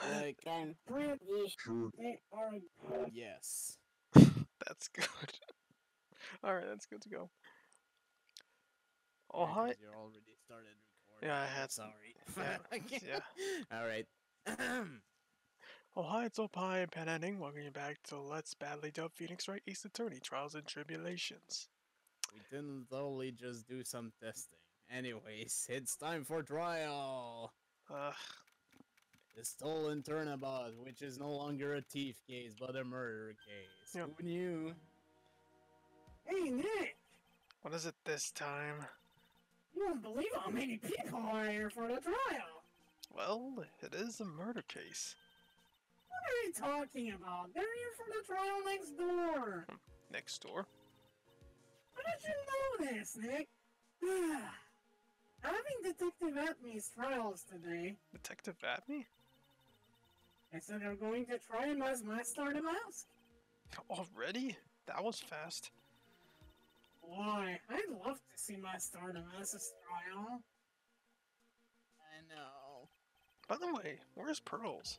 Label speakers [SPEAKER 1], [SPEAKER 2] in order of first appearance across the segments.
[SPEAKER 1] Like, I'm pretty sure they are. Yes.
[SPEAKER 2] That's good. Alright, that's good to go. Oh,
[SPEAKER 1] Yeah,
[SPEAKER 2] hi.
[SPEAKER 1] because you already started recording.
[SPEAKER 2] Yeah, I
[SPEAKER 1] I'm
[SPEAKER 2] had.
[SPEAKER 1] sorry.
[SPEAKER 2] Yeah.
[SPEAKER 1] Alright.
[SPEAKER 2] Oh, hi, it's Opie and PanAnning. Welcome you back to Let's Badly Dub Phoenix Wright East Attorney Trials and Tribulations.
[SPEAKER 1] We didn't only just do some testing. Anyways, it's time for trial.
[SPEAKER 2] Ugh.
[SPEAKER 1] The stolen turnabout, which is no longer a thief case, but a murder case.
[SPEAKER 2] Yep.
[SPEAKER 1] Who knew? Hey, Nick!
[SPEAKER 2] What is it this time?
[SPEAKER 1] You won't believe how many people are here for the trial!
[SPEAKER 2] Well, it is a murder case.
[SPEAKER 1] What are you talking about? They're here for the trial next door!
[SPEAKER 2] Next door.
[SPEAKER 1] How did you know this, Nick? Having Detective Atmey's trials today.
[SPEAKER 2] Detective Abney?
[SPEAKER 1] I said they're going to try him as Master the Mask.
[SPEAKER 2] Already? That was fast.
[SPEAKER 1] Why? I'd love to see Master the Mask's trial. I know.
[SPEAKER 2] By the way, where's Pearls?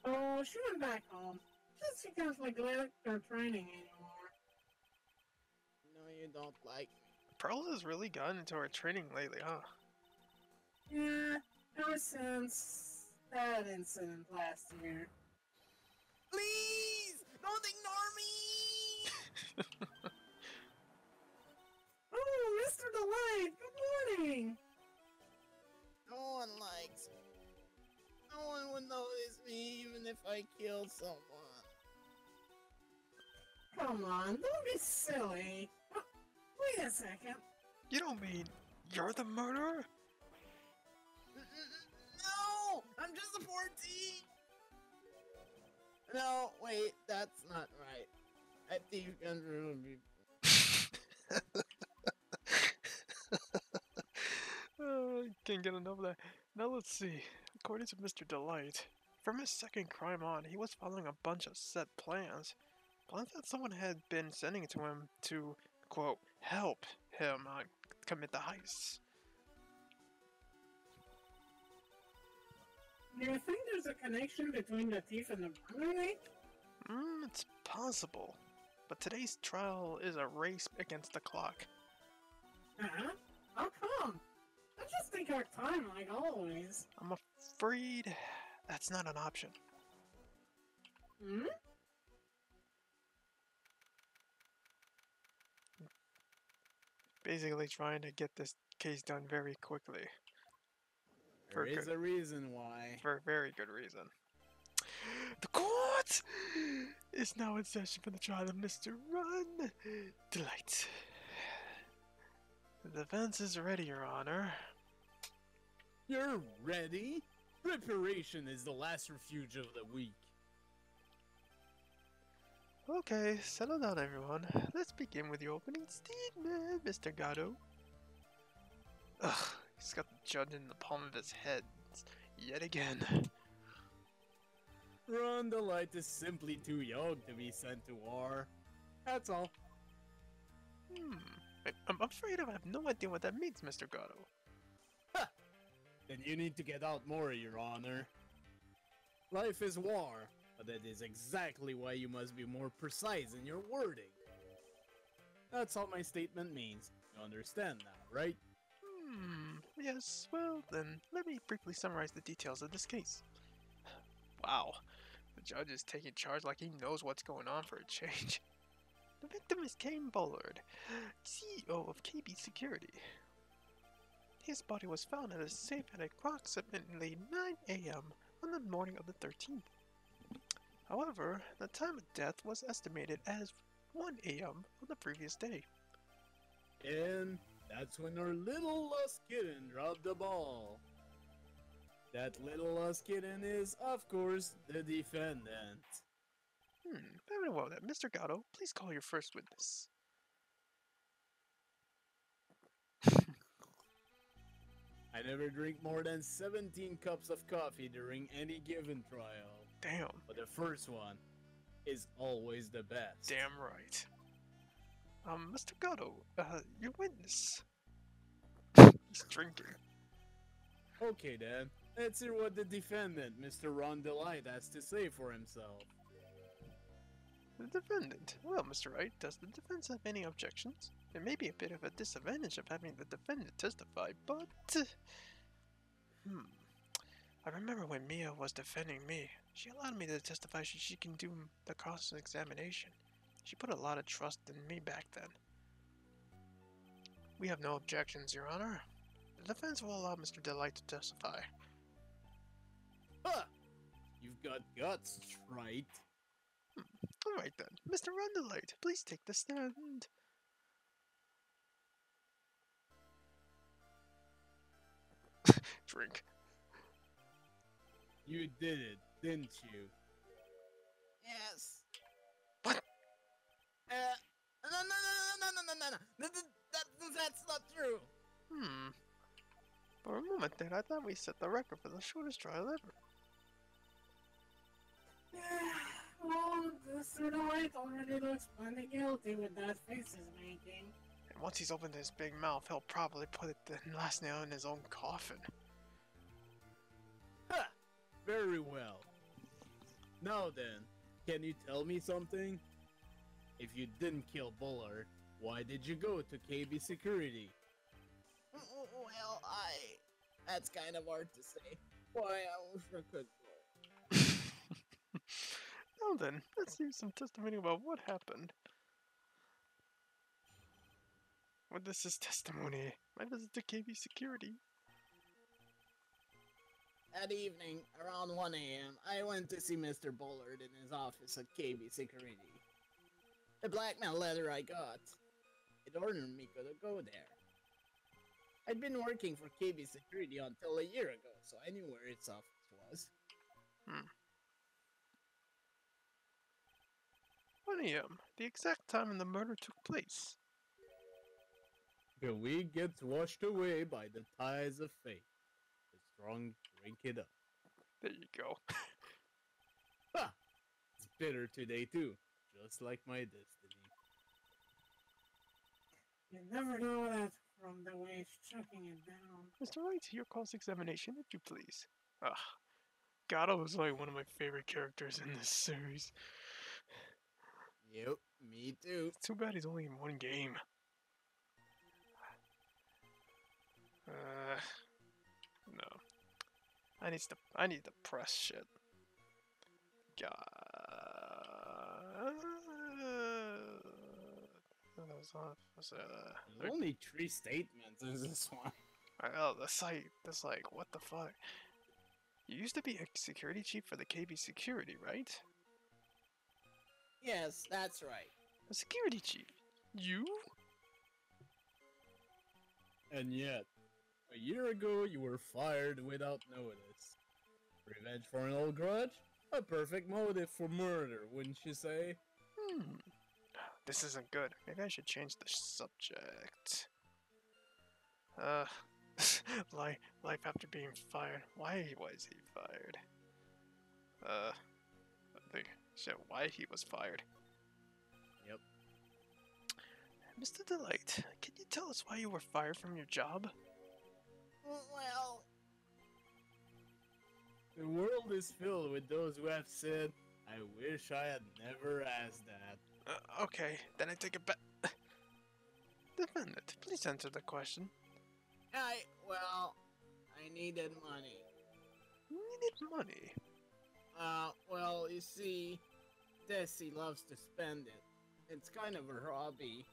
[SPEAKER 1] Oh, she went back home. Just because we neglect her training anymore. No, you don't like me.
[SPEAKER 2] Pearls has really gotten into her training lately, huh?
[SPEAKER 1] Yeah, ever since that incident last year. Please! Don't ignore me! Oh, Mr. Delight, good morning! No one likes me. No one would notice me even if I killed someone. Come on, don't be silly. Wait a second.
[SPEAKER 2] You don't mean you're the murderer?
[SPEAKER 1] No! I'm just a 14! No, wait, that's not right. I think you can ruin me.
[SPEAKER 2] Can't get enough of that. Now let's see. According to Mr. Delight, from his second crime on, he was following a bunch of set plans. Plans that someone had been sending to him to, quote, help him commit the heist.
[SPEAKER 1] Do you think there's a connection between the thief and the burner, Nick?
[SPEAKER 2] It's possible. But today's trial is a race against the clock.
[SPEAKER 1] Uh-huh. How come? I just take our time like always.
[SPEAKER 2] I'm afraid that's not an option.
[SPEAKER 1] Hmm?
[SPEAKER 2] Basically trying to get this case done very quickly.
[SPEAKER 1] There is a reason why.
[SPEAKER 2] For a very good reason. The court is now in session for the trial of Mr. Run Delight. The defense is ready, Your Honor.
[SPEAKER 1] You're ready? Preparation is the last refuge of the weak.
[SPEAKER 2] Okay, settle down, everyone. Let's begin with the opening statement, Mr. Gatto. Ugh, he's got the judge in the palm of his head yet again.
[SPEAKER 1] Ron Delight is simply too young to be sent to war. That's all.
[SPEAKER 2] I'm afraid I have no idea what that means, Mr. Gatto.
[SPEAKER 1] Ha! Then you need to get out more, Your Honor. Life is war, but that is exactly why you must be more precise in your wording. That's all my statement means. You understand now, right?
[SPEAKER 2] Yes, well then, let me briefly summarize the details of this case. Wow, the judge is taking charge like he knows what's going on for a change. The victim is Kane Bullard, CEO of KB Security. His body was found in a safe at approximately 9 a.m. on the morning of the 13th. However, the time of death was estimated as 1 a.m. on the previous day.
[SPEAKER 1] And that's when our little lost kitten dropped the ball. That little lost kitten is, of course, the defendant.
[SPEAKER 2] Very well then. Mr. Gatto, please call your first witness.
[SPEAKER 1] I never drink more than 17 cups of coffee during any given trial.
[SPEAKER 2] Damn.
[SPEAKER 1] But the first one is always the best.
[SPEAKER 2] Damn right. Mr. Gatto, your witness. He's drinking.
[SPEAKER 1] Okay then, Let's hear what the defendant, Mr. Ron Delight, has to say for himself.
[SPEAKER 2] The defendant. Well, Mr. Wright, does the defense have any objections? There may be a bit of a disadvantage of having the defendant testify, but... I remember when Mia was defending me, she allowed me to testify so she can do the cross-examination. She put a lot of trust in me back then. We have no objections, Your Honor. The defense will allow Mr. Delight to testify.
[SPEAKER 1] Huh! You've got guts, Wright.
[SPEAKER 2] Alright then, Mr. Delight, please take the stand. Drink.
[SPEAKER 1] You did it, didn't you? Yes.
[SPEAKER 2] What?
[SPEAKER 1] No. That's not true.
[SPEAKER 2] For a moment there, I thought we set the record for the shortest trial ever.
[SPEAKER 3] Well, Mr. Wright already looks plenty guilty with that face he's making.
[SPEAKER 2] And once he's opened his big mouth, he'll probably put the last nail in his own coffin.
[SPEAKER 1] Ha! Very well. Now then, can you tell me something? If you didn't kill Bullard, why did you go to KB Security? Well, that's kind of hard to say. Why, I wish I could go.
[SPEAKER 2] Now then, let's hear some testimony about what happened. Well, this is testimony. My visit to KB Security.
[SPEAKER 1] That evening, around 1 a.m., I went to see Mr. Bullard in his office at KB Security. The blackmail letter I got, it ordered me to go there. I'd been working for KB Security until a year ago, so I knew where its office was.
[SPEAKER 2] 1 a.m., the exact time the murder took place.
[SPEAKER 1] The week gets washed away by the tides of fate. The strong drink it up.
[SPEAKER 2] There you go.
[SPEAKER 1] Ha! It's bitter today too, just like my destiny.
[SPEAKER 3] You never know that from the way he's chucking it down.
[SPEAKER 2] Mr. Wright, your cross-examination, if you please. Gato is like one of my favorite characters in this series.
[SPEAKER 1] Yep, me too.
[SPEAKER 2] It's too bad he's only in one game. No. I need to press shit.
[SPEAKER 1] There's only 3 statements in this one.
[SPEAKER 2] Oh, that's like, what the fuck? You used to be a security chief for the KB Security, right?
[SPEAKER 1] Yes, that's right.
[SPEAKER 2] A security chief? You?
[SPEAKER 1] And yet, a year ago you were fired without notice. Revenge for an old grudge? A perfect motive for murder, wouldn't you say?
[SPEAKER 2] This isn't good. Maybe I should change the subject. Life after being fired. Why was he fired? I think shit, why he was fired.
[SPEAKER 1] Yep.
[SPEAKER 2] Mr. Delight, can you tell us why you were fired from your job?
[SPEAKER 1] Well, the world is filled with those who have said, I wish I had never asked that.
[SPEAKER 2] Okay, then I take it back. Defendant, please answer the question.
[SPEAKER 1] I needed money.
[SPEAKER 2] You needed money?
[SPEAKER 1] Well, you see, Desi loves to spend it. It's kind of her hobby.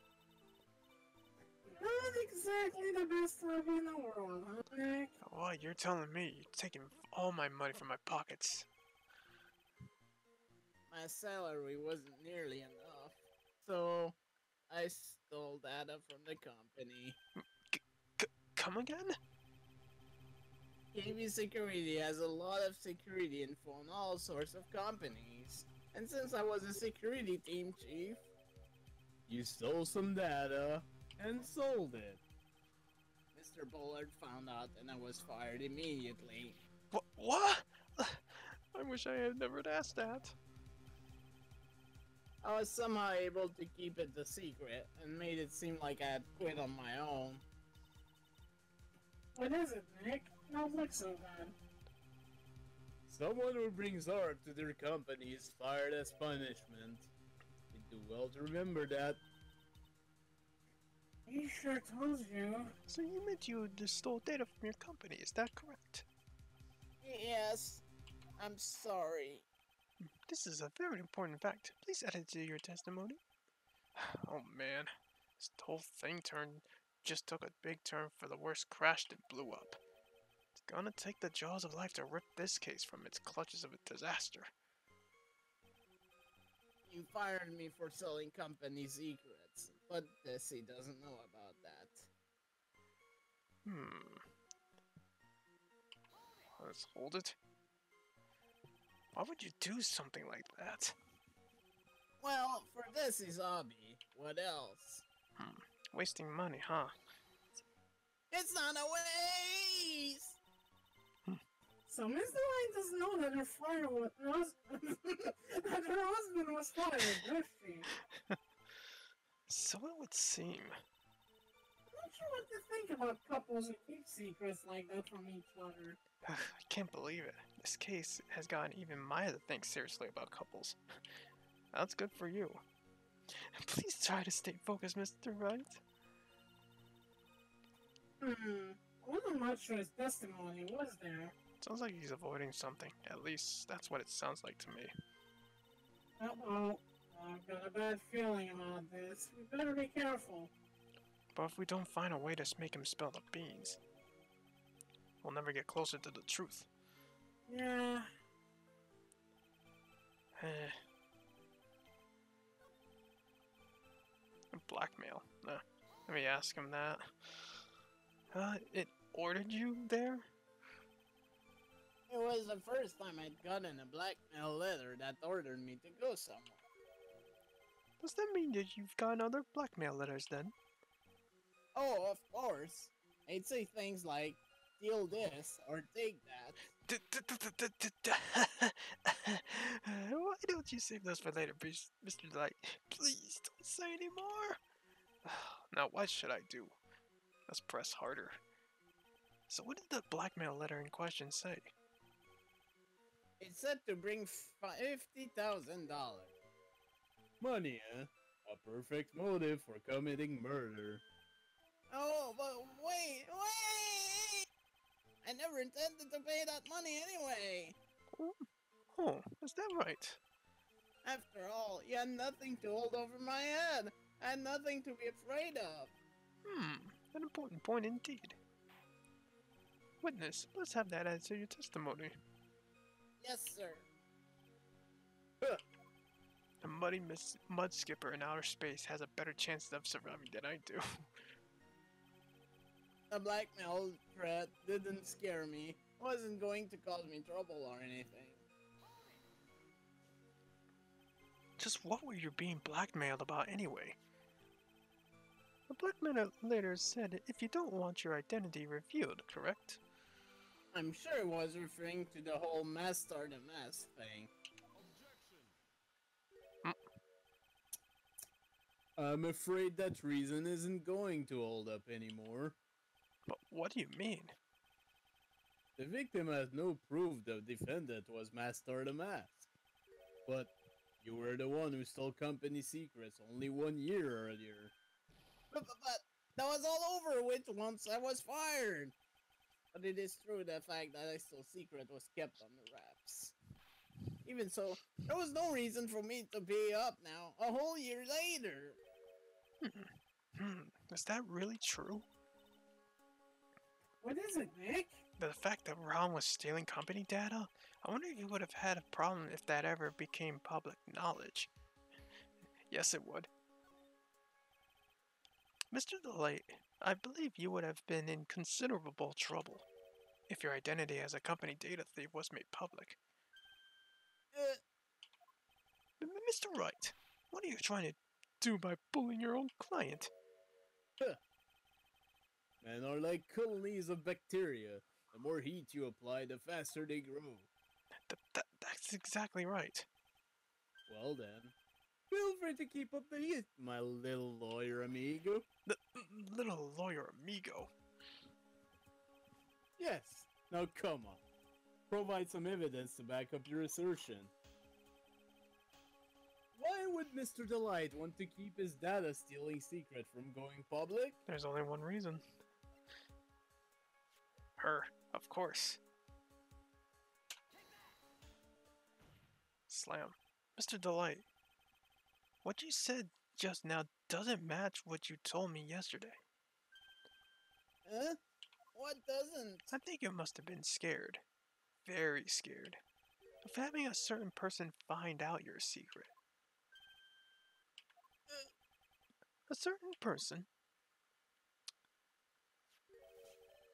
[SPEAKER 3] Not exactly the best hobby in the world, huh, Nick?
[SPEAKER 2] Oh, you're telling me you're taking all my money from my pockets.
[SPEAKER 1] My salary wasn't nearly enough, so I stole data from the company.
[SPEAKER 2] Come again?
[SPEAKER 1] KB Security has a lot of security info on all sorts of companies. And since I was a security team chief, you stole some data and sold it. Mr. Bullard found out and I was fired immediately.
[SPEAKER 2] What? I wish I had never asked that.
[SPEAKER 1] I was somehow able to keep it a secret and made it seem like I had quit on my own.
[SPEAKER 3] What is it, Nick? Don't look so bad.
[SPEAKER 1] Someone who brings harm to their company is fired as punishment. You do well to remember that.
[SPEAKER 3] He sure told you.
[SPEAKER 2] So you meant you stole data from your company, is that correct?
[SPEAKER 4] Yes, I'm sorry.
[SPEAKER 2] This is a very important fact. Please add it to your testimony. Oh man, this whole thing just took a big turn for the worse. Crashed and blew up. It's gonna take the jaws of life to rip this case from its clutches of a disaster.
[SPEAKER 1] You fired me for selling company secrets, but Desi doesn't know about that.
[SPEAKER 2] Let's hold it. Why would you do something like that?
[SPEAKER 1] Well, for Desi's hobby, what else?
[SPEAKER 2] Wasting money, huh?
[SPEAKER 1] It's not a waste!
[SPEAKER 3] So Mr. Wright doesn't know that her fire was that her husband was fired, does she?
[SPEAKER 2] So it would seem.
[SPEAKER 3] I'm not sure what to think about couples who keep secrets like that from each other.
[SPEAKER 2] I can't believe it. This case has gotten even Maya to think seriously about couples. That's good for you. Please try to stay focused, Mr. Wright.
[SPEAKER 3] Wasn't much to his testimony, was there?
[SPEAKER 2] Sounds like he's avoiding something. At least, that's what it sounds like to me.
[SPEAKER 3] Uh-oh. I've got a bad feeling about this. We better be careful.
[SPEAKER 2] But if we don't find a way to make him spill the beans, we'll never get closer to the truth.
[SPEAKER 3] Yeah.
[SPEAKER 2] Blackmail. Let me ask him that. It ordered you there?
[SPEAKER 1] It was the first time I'd gotten a blackmail letter that ordered me to go somewhere.
[SPEAKER 2] Does that mean that you've gotten other blackmail letters then?
[SPEAKER 1] Oh, of course. I'd say things like, steal this or take that.
[SPEAKER 2] Why don't you save those for later, Mr. Light? Please don't say any more. Now what should I do? Let's press harder. So what did the blackmail letter in question say?
[SPEAKER 1] It said to bring $50,000. Money, eh? A perfect motive for committing murder. Oh, but wait! I never intended to pay that money anyway!
[SPEAKER 2] Oh, is that right?
[SPEAKER 1] After all, you had nothing to hold over my head. I had nothing to be afraid of.
[SPEAKER 2] An important point indeed. Witness, let's have that added to your testimony.
[SPEAKER 1] Yes, sir.
[SPEAKER 2] A muddy mud skipper in outer space has a better chance of surviving than I do.
[SPEAKER 1] The blackmail threat didn't scare me. It wasn't going to cause me trouble or anything.
[SPEAKER 2] Just what were you being blackmailed about anyway? The blackmailer later said if you don't want your identity revealed, correct?
[SPEAKER 1] I'm sure it was referring to the whole master the mask thing. I'm afraid that reason isn't going to hold up anymore.
[SPEAKER 2] But what do you mean?
[SPEAKER 1] The victim has no proof the defendant was Master the Mask. But you were the one who stole company secrets only 1 year earlier. But that was all over with once I was fired. But it is true the fact that I stole secret was kept under wraps. Even so, there was no reason for me to pay up now, a whole year later.
[SPEAKER 2] Is that really true?
[SPEAKER 3] What is it, Nick?
[SPEAKER 2] The fact that Ron was stealing company data? I wonder if you would have had a problem if that ever became public knowledge. Yes, it would. Mr. DeLay, I believe you would have been in considerable trouble if your identity as a company data thief was made public. Mr. Wright, what are you trying to do by bullying your own client?
[SPEAKER 1] Men are like colonies of bacteria. The more heat you apply, the faster they grow.
[SPEAKER 2] That's exactly right.
[SPEAKER 1] Well then, feel free to keep up the heat, my little lawyer amigo.
[SPEAKER 2] The little lawyer amigo.
[SPEAKER 1] Yes, now come on. Provide some evidence to back up your assertion. Why would Mr. Delight want to keep his data stealing secret from going public?
[SPEAKER 2] There's only one reason. Her, of course. Slam. Mr. Delight, what you said just now doesn't match what you told me yesterday.
[SPEAKER 4] Huh? What doesn't?
[SPEAKER 2] I think you must have been scared. Very scared. Of having a certain person find out your secret. A certain person?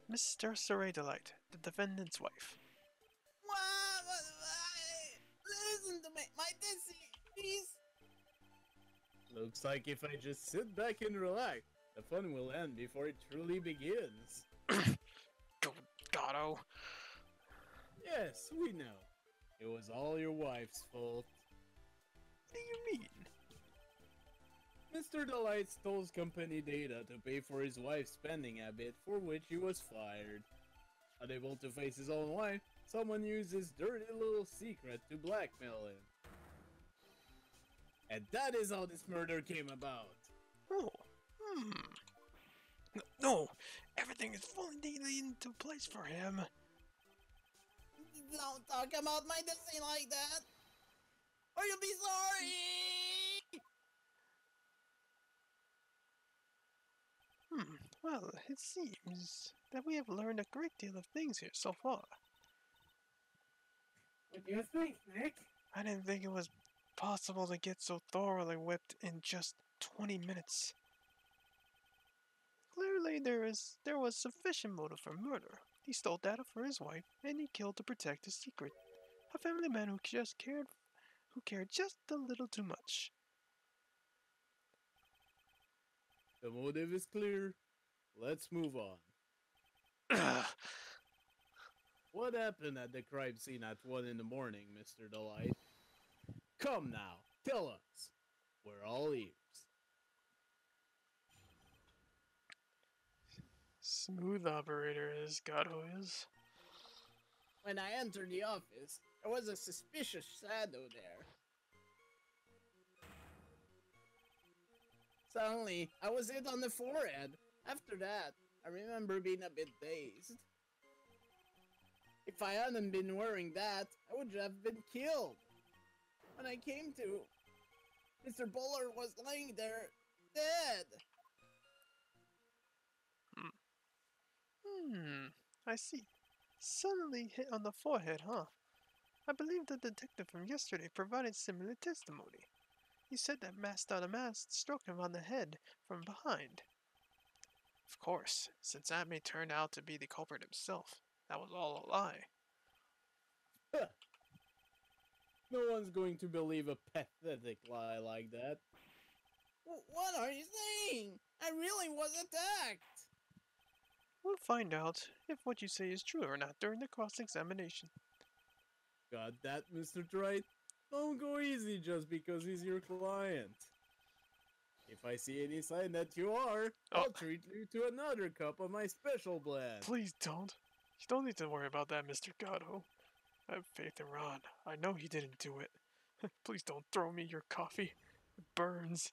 [SPEAKER 2] Mr. Saray Delight, the defendant's wife.
[SPEAKER 4] Listen to me, my dizzy, please.
[SPEAKER 1] Looks like if I just sit back and relax, the fun will end before it truly begins.
[SPEAKER 2] Gato.
[SPEAKER 1] Yes, we know. It was all your wife's fault.
[SPEAKER 2] What do you mean?
[SPEAKER 1] Mr. Delight stole company data to pay for his wife's spending habit, for which he was fired. Unable to face his own wife, someone used his dirty little secret to blackmail him. And that is how this murder came about.
[SPEAKER 2] Oh, No, everything is falling neatly into place for him.
[SPEAKER 4] Don't talk about my dizzy like that, or you'll be sorry.
[SPEAKER 2] Well, it seems that we have learned a great deal of things here so far.
[SPEAKER 3] What do you think, Nick?
[SPEAKER 2] I didn't think it was possible to get so thoroughly whipped in just 20 minutes. Clearly there was sufficient motive for murder. He stole data for his wife, and he killed to protect his secret. A family man who cared just a little too much.
[SPEAKER 1] The motive is clear. Let's move on. What happened at the crime scene at 1 in the morning, Mr. Delight? Come now, tell us. We're all ears.
[SPEAKER 2] Smooth operator is Gato is.
[SPEAKER 4] When I entered the office, there was a suspicious shadow there. Suddenly, I was hit on the forehead. After that, I remember being a bit dazed. If I hadn't been wearing that, I would have been killed. When I came to, Mr. Buller was laying there, dead.
[SPEAKER 2] I see. Suddenly hit on the forehead, huh? I believe the detective from yesterday provided similar testimony. He said that Master the Mask struck him on the head from behind. Of course, since that may turn out to be the culprit himself, that was all a lie.
[SPEAKER 1] No one's going to believe a pathetic lie like that.
[SPEAKER 4] What are you saying? I really was attacked.
[SPEAKER 2] We'll find out if what you say is true or not during the cross-examination.
[SPEAKER 1] Got that, Mr. Wright? Don't go easy just because he's your client. If I see any sign that you are, I'll treat you to another cup of my special blend.
[SPEAKER 2] Please don't. You don't need to worry about that, Mr. Gato. I have faith in Ron. I know he didn't do it. Please don't throw me your coffee. It burns.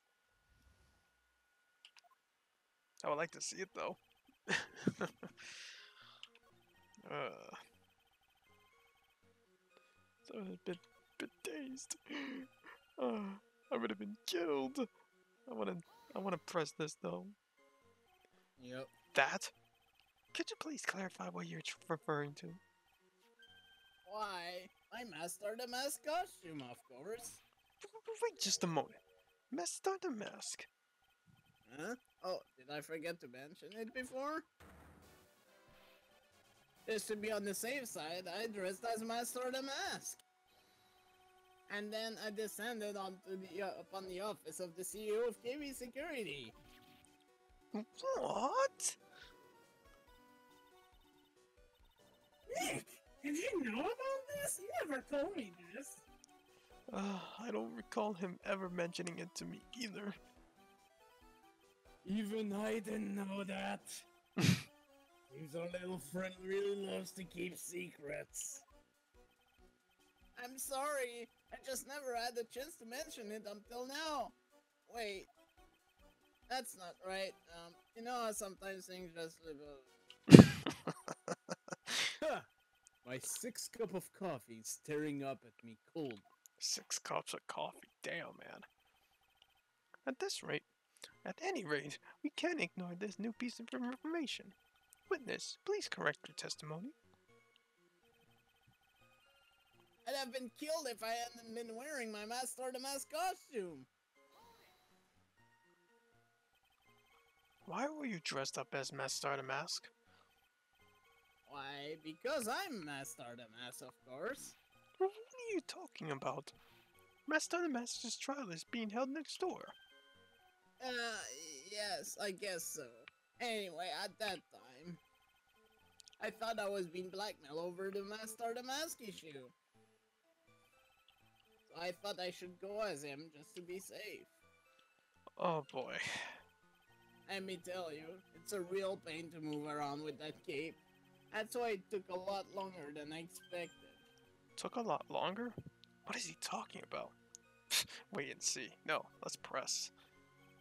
[SPEAKER 2] I would like to see it, though. So I was a bit dazed. I would have been killed. I wanna press this though.
[SPEAKER 1] Yep.
[SPEAKER 2] That? Could you please clarify what you're referring to?
[SPEAKER 4] Why? My Master the Mask costume, of course.
[SPEAKER 2] Wait just a moment. Master the Mask.
[SPEAKER 4] Huh? Oh, did I forget to mention it before? Just to be on the safe side, I dressed as Master the Mask. And then I descended upon the office of the CEO of KB Security.
[SPEAKER 2] What?
[SPEAKER 3] Nick, did you know about this? You never told me this.
[SPEAKER 2] I don't recall him ever mentioning it to me either.
[SPEAKER 1] Even I didn't know that. Seems our little friend really loves to keep secrets.
[SPEAKER 4] I'm sorry. I just never had the chance to mention it until now. Wait. That's not right. You know how sometimes things just slip out.
[SPEAKER 1] Ha! My 6th cup of coffee is staring up at me cold.
[SPEAKER 2] 6 cups of coffee. Damn, man. At any rate, we can't ignore this new piece of information. Witness, please correct your testimony.
[SPEAKER 4] I'd have been killed if I hadn't been wearing my Master the Mask costume.
[SPEAKER 2] Why were you dressed up as Master the Mask?
[SPEAKER 4] Why, because I'm Master the Mask, of course.
[SPEAKER 2] What are you talking about? Master the Mask's trial is being held next door.
[SPEAKER 4] Yes, I guess so. Anyway, at that time, I thought I was being blackmailed over the Master the Mask issue. So I thought I should go as him just to be safe.
[SPEAKER 2] Oh boy.
[SPEAKER 4] Let me tell you, it's a real pain to move around with that cape. That's why it took a lot longer than I expected.
[SPEAKER 2] Took a lot longer? What is he talking about? Wait and see. No, let's press.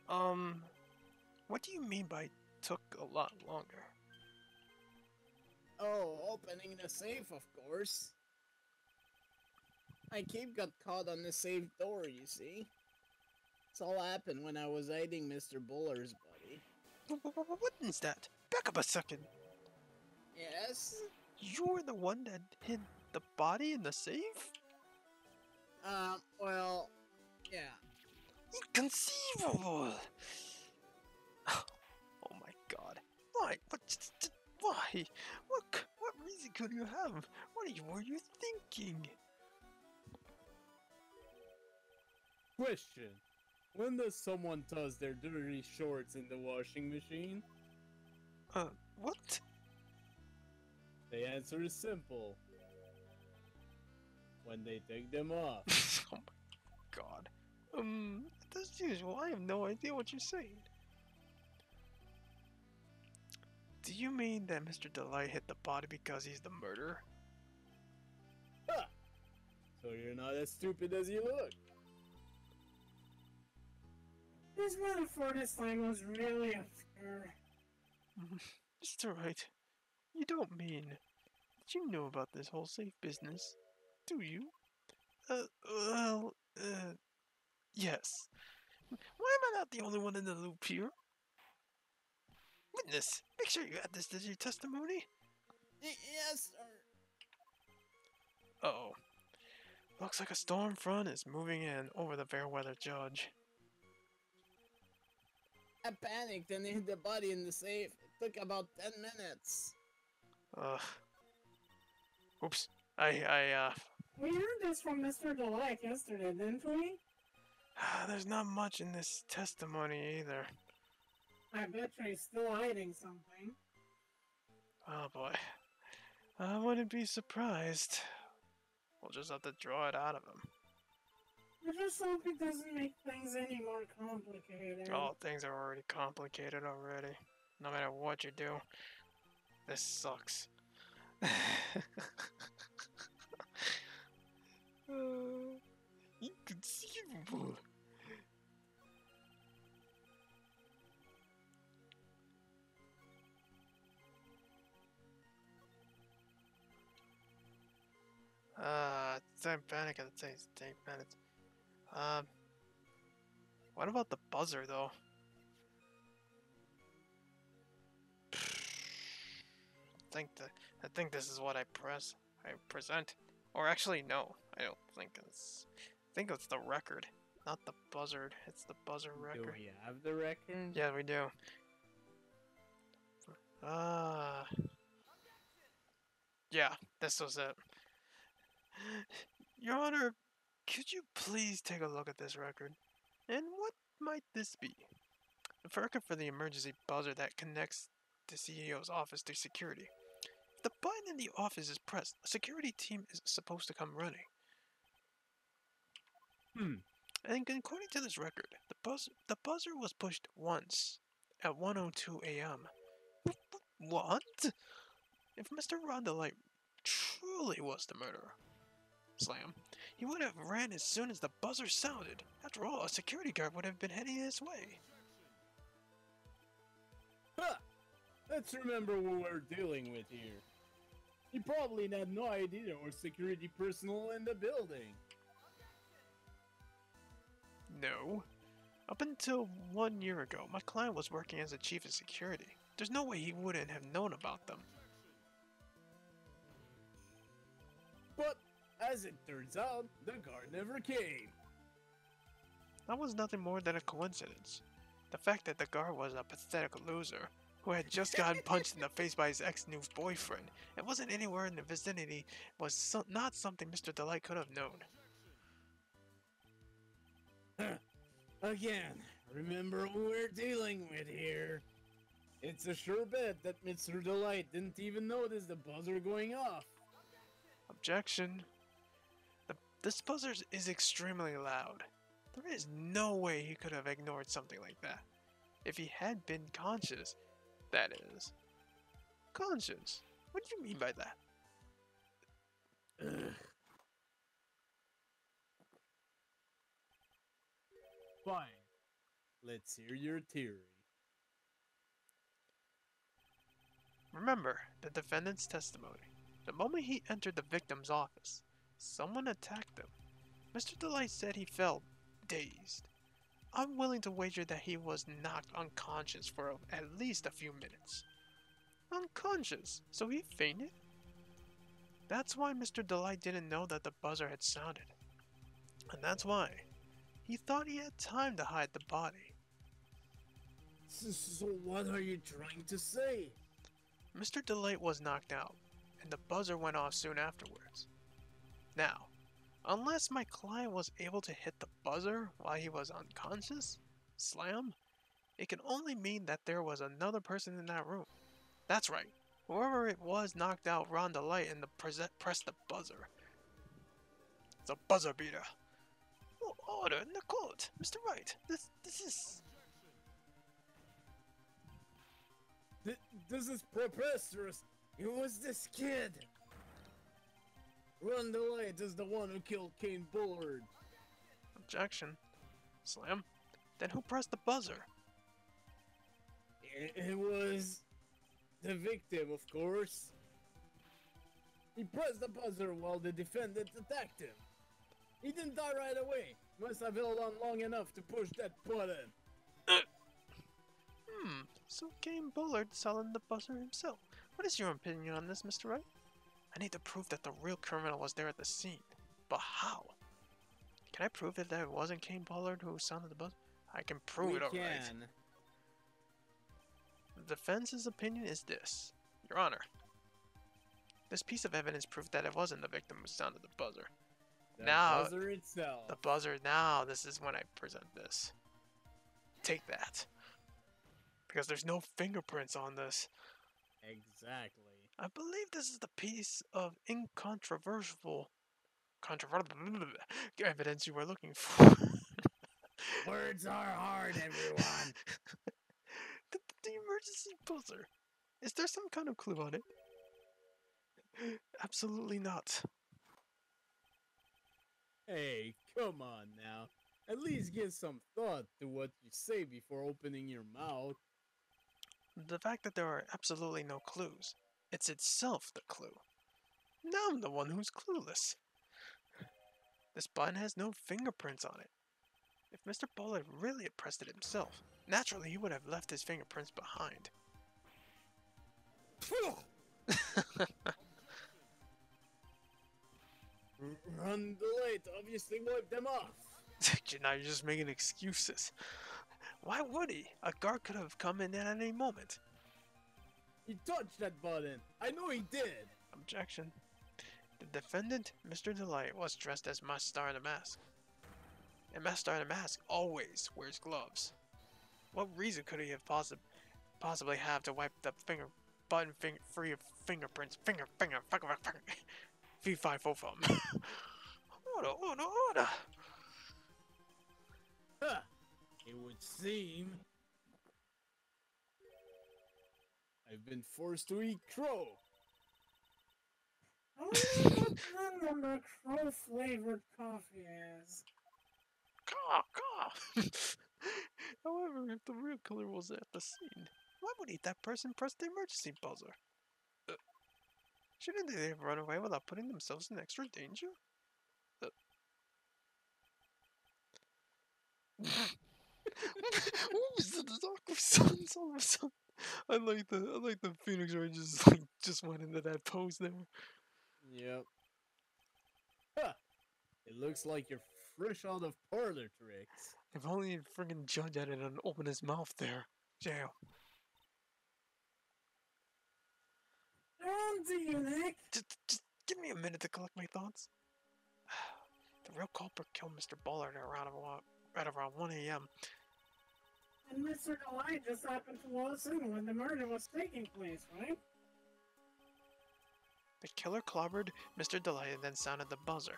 [SPEAKER 2] What do you mean by took a lot longer?
[SPEAKER 4] Oh, opening the safe, of course. My cape got caught on the safe door, you see. This all happened when I was hiding Mr. Buller's body.
[SPEAKER 2] What is that? Back up a second.
[SPEAKER 4] Yes?
[SPEAKER 2] You're the one that hid the body in the safe?
[SPEAKER 4] Well, yeah.
[SPEAKER 2] Inconceivable! Oh my god. Why? Why? What reason could you have? Were you thinking?
[SPEAKER 1] Question. When does someone toss their dirty shorts in the washing machine?
[SPEAKER 2] What?
[SPEAKER 1] The answer is simple. When they take them off.
[SPEAKER 2] Oh my god. As usual, I have no idea what you're saying. Do you mean that Mr. Delight hit the body because he's the murderer?
[SPEAKER 1] Ha! So you're not as stupid as you look.
[SPEAKER 3] This metaphor this time was really obscure.
[SPEAKER 2] Mr. Wright, you don't mean that you know about this whole safe business, do you? Yes. Why am I not the only one in the loop here? Witness, make sure you add this to your testimony.
[SPEAKER 4] Yes, sir.
[SPEAKER 2] Uh-oh. Looks like a storm front is moving in over the Fairweather Judge.
[SPEAKER 4] I panicked and hid the body in the safe. It took about 10 minutes.
[SPEAKER 2] Oops.
[SPEAKER 3] We heard this from Mr. Delight yesterday, didn't we?
[SPEAKER 2] There's not much in this testimony either.
[SPEAKER 3] I bet he's still hiding something.
[SPEAKER 2] Oh boy. I wouldn't be surprised. We'll just have to draw it out of him.
[SPEAKER 3] I just hope it doesn't make things any more complicated.
[SPEAKER 2] Oh, things are already complicated already. No matter what you do, this sucks. Inconceivable. Time panic at the same minutes. What about the buzzer though? I think this is what I present. Or actually, no, I don't think it's. I think it's the record, not the buzzard. It's the buzzer record.
[SPEAKER 1] Do we have the record?
[SPEAKER 2] Yeah, we do. Yeah, this was it. Your Honor, could you please take a look at this record? And what might this be? The record for the emergency buzzer that connects the CEO's office to security. If the button in the office is pressed, a security team is supposed to come running. And according to this record, the buzzer was pushed once at 1:02 a.m. What? If Mr. Rondelite truly was the murderer, Slam, He would have ran as soon as the buzzer sounded. After all, a security guard would have been heading his way.
[SPEAKER 1] Ha! Let's remember who we're dealing with here. He probably had no idea there were security personnel in the building.
[SPEAKER 2] No. Up until 1 year ago, my client was working as a chief of security. There's no way he wouldn't have known about them.
[SPEAKER 1] But, as it turns out, the guard never came.
[SPEAKER 2] That was nothing more than a coincidence. The fact that the guard was a pathetic loser, who had just gotten punched in the face by his ex-new boyfriend, and wasn't anywhere in the vicinity, was not something Mr. Delight could have known.
[SPEAKER 1] Again, remember who we're dealing with here. It's a sure bet that Mr. Delight didn't even notice the buzzer going off.
[SPEAKER 2] Objection. This buzzer is extremely loud. There is no way he could have ignored something like that. If he had been conscious, that is. Conscious? What do you mean by that?
[SPEAKER 1] Fine. Let's hear your theory.
[SPEAKER 2] Remember the defendant's testimony. The moment he entered the victim's office, someone attacked him. Mr. Delight said he felt dazed. I'm willing to wager that he was knocked unconscious for at least a few minutes. Unconscious? So he fainted? That's why Mr. Delight didn't know that the buzzer had sounded. And that's why he thought he had time to hide the body.
[SPEAKER 1] So what are you trying to say?
[SPEAKER 2] Mr. Delight was knocked out, and the buzzer went off soon afterwards. Now, unless my client was able to hit the buzzer while he was unconscious, slam, it can only mean that there was another person in that room. That's right, whoever it was knocked out Ron Delight and pressed the buzzer. It's a buzzer beater. Order in the court, Mr. Wright. This is...
[SPEAKER 1] This is preposterous. It was this kid. Ron Delight is the one who killed Kane Bullard.
[SPEAKER 2] Objection. Slam. Then who pressed the buzzer?
[SPEAKER 1] It was the victim, of course. He pressed the buzzer while the defendant attacked him. He didn't die right away. Must have held on long enough to push that button.
[SPEAKER 2] So Kane Bullard selling the buzzer himself. What is your opinion on this, Mr. Wright? I need to prove that the real criminal was there at the scene. But how? Can I prove that it wasn't Kane Bullard who sounded the buzzer? I can prove it, alright. The defense's opinion is this. Your Honor, this piece of evidence proved that it wasn't the victim who sounded the buzzer.
[SPEAKER 1] The
[SPEAKER 2] Now,
[SPEAKER 1] buzzer itself.
[SPEAKER 2] the buzzer, now this is when I present this. Take that. Because there's no fingerprints on this.
[SPEAKER 1] Exactly.
[SPEAKER 2] I believe this is the piece of incontrovertible evidence you were looking for.
[SPEAKER 1] Words are hard, everyone.
[SPEAKER 2] the emergency buzzer. Is there some kind of clue on it? Absolutely not.
[SPEAKER 1] Hey, come on now. At least give some thought to what you say before opening your mouth.
[SPEAKER 2] The fact that there are absolutely no clues, it's itself the clue. Now I'm the one who's clueless. This button has no fingerprints on it. If Mr. Bullard really had pressed it himself, naturally he would have left his fingerprints behind.
[SPEAKER 1] Run Delight obviously wiped them off.
[SPEAKER 2] Now you're just making excuses. Why would he? A guard could have come in at any moment.
[SPEAKER 1] He touched that button. I know he did.
[SPEAKER 2] Objection. The defendant, Mr. Delight, was dressed as Master Star in a Mask. And Master Star in a Mask always wears gloves. What reason could he have possibly have to wipe the button free of fingerprints? Finger. V5 Order.
[SPEAKER 1] Huh. It would seem I've been forced to eat crow.
[SPEAKER 3] I wonder what the number crow-flavored coffee is.
[SPEAKER 2] Caw, caw. However, if the real killer was at the scene, why would that person press the emergency buzzer? Shouldn't they have run away without putting themselves in extra danger? What was the awkward silence all of a sudden? I like the Phoenix Wright just went into that pose there.
[SPEAKER 1] Yep. Huh. It looks like you're fresh out of parlor tricks.
[SPEAKER 2] If only the friggin' judge hadn't opened his mouth there. Damn.
[SPEAKER 3] On to you, Nick.
[SPEAKER 2] Just give me a minute to collect my thoughts. The real culprit killed Mr. Bullard at around 1 a.m.
[SPEAKER 3] And Mr. Delight just happened to waltz in when the murder was taking place, right?
[SPEAKER 2] The killer clobbered Mr. Delight and then sounded the buzzer.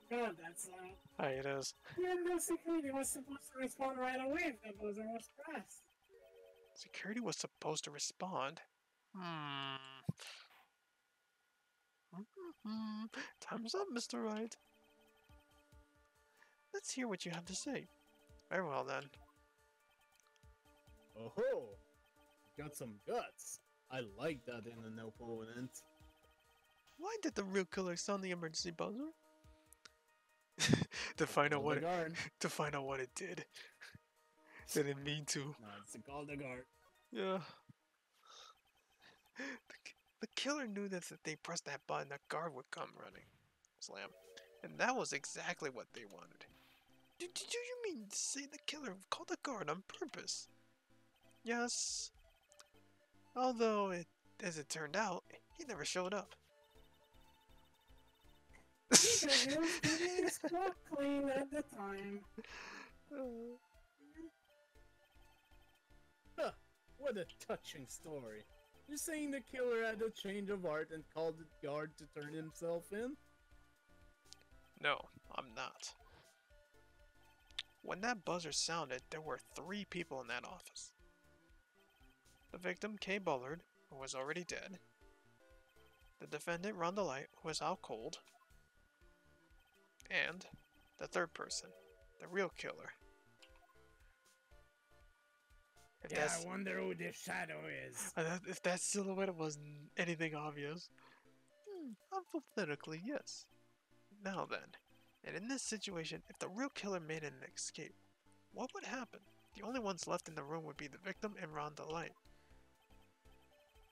[SPEAKER 3] God, that's loud.
[SPEAKER 2] Aye, it is.
[SPEAKER 3] And the security was supposed to respond right away if the buzzer was pressed.
[SPEAKER 2] Security was supposed to respond. Time's up, Mr. Wright. Let's hear what you have to say. Very well, then.
[SPEAKER 1] Oh ho! Got some guts. I like that in an opponent.
[SPEAKER 2] Why did the real killer sound the emergency buzzer? to find out what it did. Didn't mean to.
[SPEAKER 1] No, it's called the guard.
[SPEAKER 2] Yeah. The killer knew that if they pressed that button, the guard would come running. Slam. And that was exactly what they wanted. Do you mean to say the killer called the guard on purpose? Yes. Although, as it turned out, he never showed up.
[SPEAKER 3] Because he was getting his clock clean at the time.
[SPEAKER 1] Huh, what a touching story. You're saying the killer had a change of heart and called the guard to turn himself in?
[SPEAKER 2] No, I'm not. When that buzzer sounded, there were 3 people in that office. The victim, Kay Bullard, who was already dead. The defendant, Ron Delight, who was out cold. And the 3rd person, the real killer.
[SPEAKER 1] I wonder who this shadow is.
[SPEAKER 2] If that silhouette wasn't anything obvious. Hypothetically, yes. Now then, and in this situation, if the real killer made an escape, what would happen? The only ones left in the room would be the victim and Ron Delight.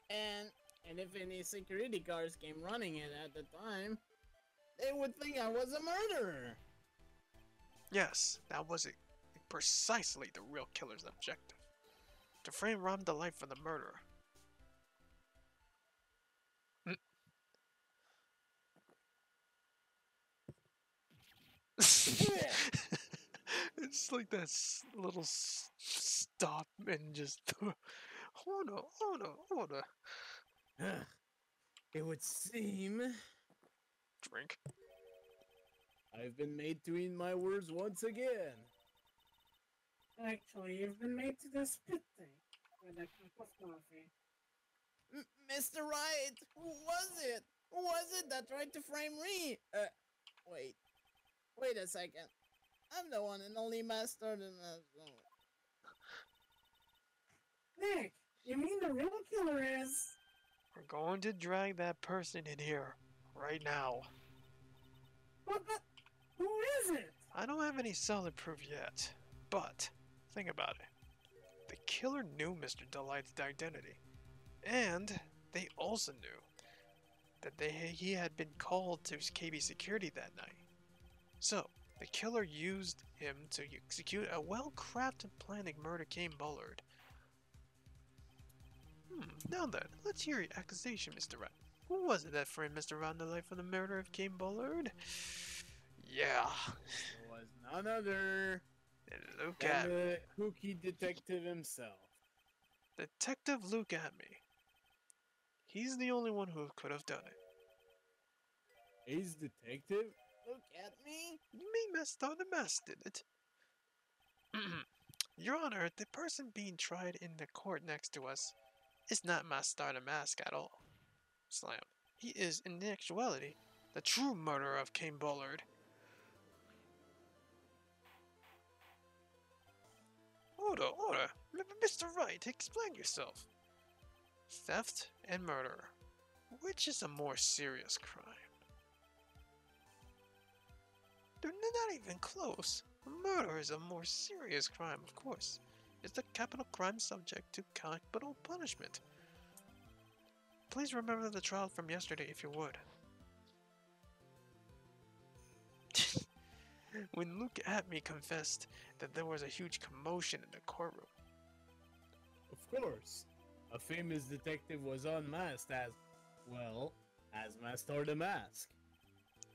[SPEAKER 4] And if any security guards came running in at the time, they would think I was a murderer.
[SPEAKER 2] Yes, that was precisely the real killer's objective. To frame Ron Delight for the murderer. It's like that little stop and just order.
[SPEAKER 1] It would seem
[SPEAKER 2] Drink.
[SPEAKER 1] I've been made to eat my words once again.
[SPEAKER 3] Actually, you've been made to the spit thing with a cup of coffee.
[SPEAKER 4] Mr. Wright, who was it? Who was it that tried to frame me? Wait a second. I'm the one and only master in the zone.
[SPEAKER 3] Nick, you mean the real killer is...
[SPEAKER 2] We're going to drag that person in here right now.
[SPEAKER 3] But who is it?
[SPEAKER 2] I don't have any solid proof yet, but think about it. The killer knew Mr. Delight's identity, and they also knew that he had been called to KB security that night. So, the killer used him to execute a well-crafted plan to murder Kay Bullard. Now then, let's hear your accusation, Mr. Wright. Who was it that framed Mr. Ron Delight for the murder of Kay Bullard? Yeah.
[SPEAKER 1] It was none other
[SPEAKER 2] Look
[SPEAKER 1] than
[SPEAKER 2] at me.
[SPEAKER 1] the kooky detective himself.
[SPEAKER 2] Detective Luke at me. He's the only one who could have done it.
[SPEAKER 1] He's detective?
[SPEAKER 4] Look at me.
[SPEAKER 2] Me, Master the Mask did it. Your Honor, the person being tried in the court next to us is not Master the Mask at all. Slam. He is, in actuality, the true murderer of Kane Bullard. Order! Mr. Wright, explain yourself. Theft and murder. Which is a more serious crime? They're not even close. Murder is a more serious crime, of course. It's a capital crime subject to capital punishment. Please remember the trial from yesterday if you would. When Luke at me confessed that there was a huge commotion in the courtroom.
[SPEAKER 1] Of course. A famous detective was unmasked as, well, as Master the Mask.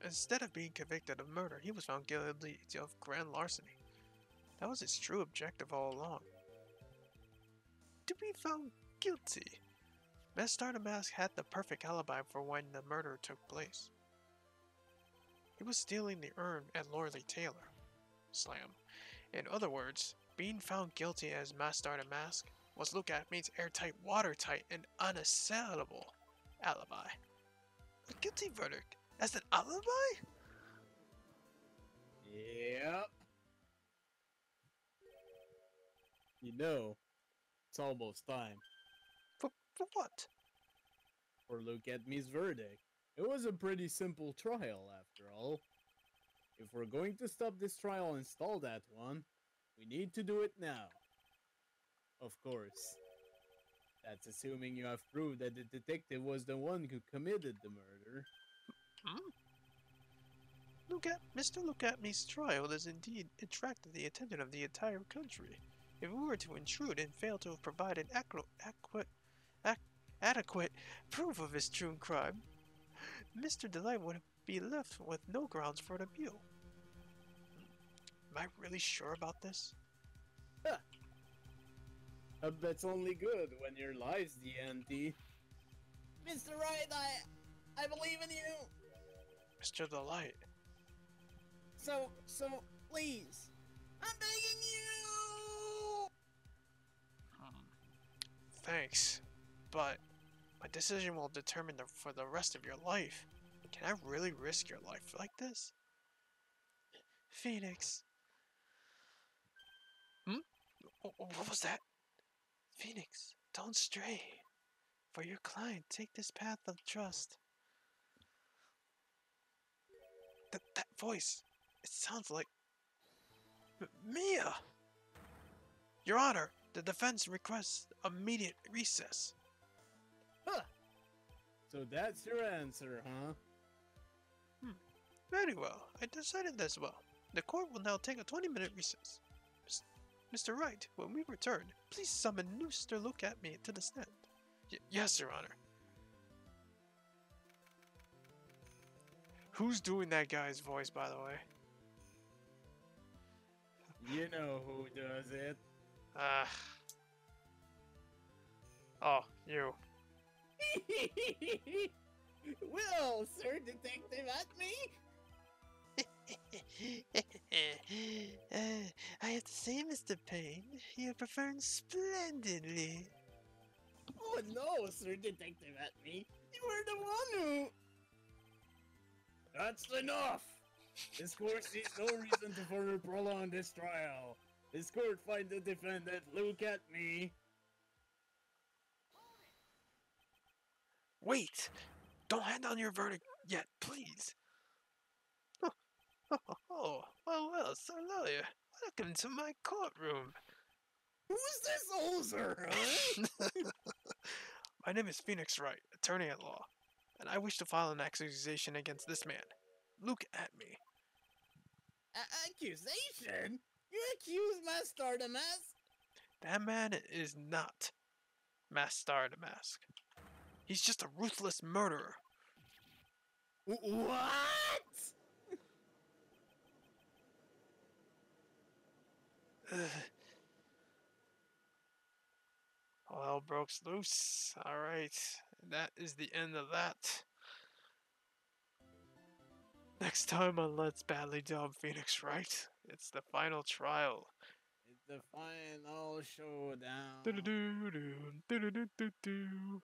[SPEAKER 2] Instead of being convicted of murder, he was found guilty of grand larceny. That was his true objective all along. To be found guilty. Master the Mask had the perfect alibi for when the murder took place. He was stealing the urn at Lorley Taylor. Slam. In other words, being found guilty as Master the Mask was looked at means airtight, watertight, and unassailable alibi. A guilty verdict as an alibi?
[SPEAKER 1] Yep. You know, it's almost time
[SPEAKER 2] For what?
[SPEAKER 1] for Look at Me's verdict. It was a pretty simple trial, after all. If we're going to stop this trial and stall that one, we need to do it now. Of course. That's assuming you have proved that the detective was the one who committed the murder.
[SPEAKER 2] Mr. Look at Me's trial has indeed attracted the attention of the entire country. If we were to intrude and fail to provide an adequate proof of his true crime, Mr. Delight would be left with no grounds for an appeal. Am I really sure about this?
[SPEAKER 1] That's only good when your life's the ante.
[SPEAKER 4] Mr. Wright, I believe in you.
[SPEAKER 2] Mr. Delight.
[SPEAKER 4] So, please, I'm begging you.
[SPEAKER 2] Thanks, but my decision will determine for the rest of your life. Can I really risk your life like this? Phoenix. What was that? Phoenix, don't stray. For your client, take this path of trust. That voice, it sounds like Mia! Your Honor, the defense requests immediate recess.
[SPEAKER 1] So that's your answer, huh?
[SPEAKER 2] Very well, I decided as well. The court will now take a 20-minute recess. Mr. Wright, when we return, please summon Mr. Look at Me to the stand. Yes, Your Honor. Who's doing that guy's voice, by the way?
[SPEAKER 1] You know who does it.
[SPEAKER 2] Oh, you.
[SPEAKER 4] Well, Sir Detective at me?
[SPEAKER 2] I have to say, Mr. Payne, you performed splendidly.
[SPEAKER 4] Oh no, Sir Detective at me. You were the one who...
[SPEAKER 1] That's enough! This court sees no reason to further prolong this trial. This court finds the defendant Look at Me.
[SPEAKER 2] Wait! Don't hand down your verdict yet, please. Well, Sir Lawyer, welcome to my courtroom.
[SPEAKER 4] Who's this oser, huh?
[SPEAKER 2] My name is Phoenix Wright, attorney at law, and I wish to file an accusation against this man. Look at me.
[SPEAKER 4] Accusation? You accuse Master the Mask?
[SPEAKER 2] That man is not Master the Mask. He's just a ruthless murderer.
[SPEAKER 4] What?
[SPEAKER 2] All hell broke loose. Alright, that is the end of that. Next time on Let's Badly Dumb Phoenix Wright, it's the final trial.
[SPEAKER 1] It's the final showdown.
[SPEAKER 2] Do-do-do-do, do-do-do-do-do.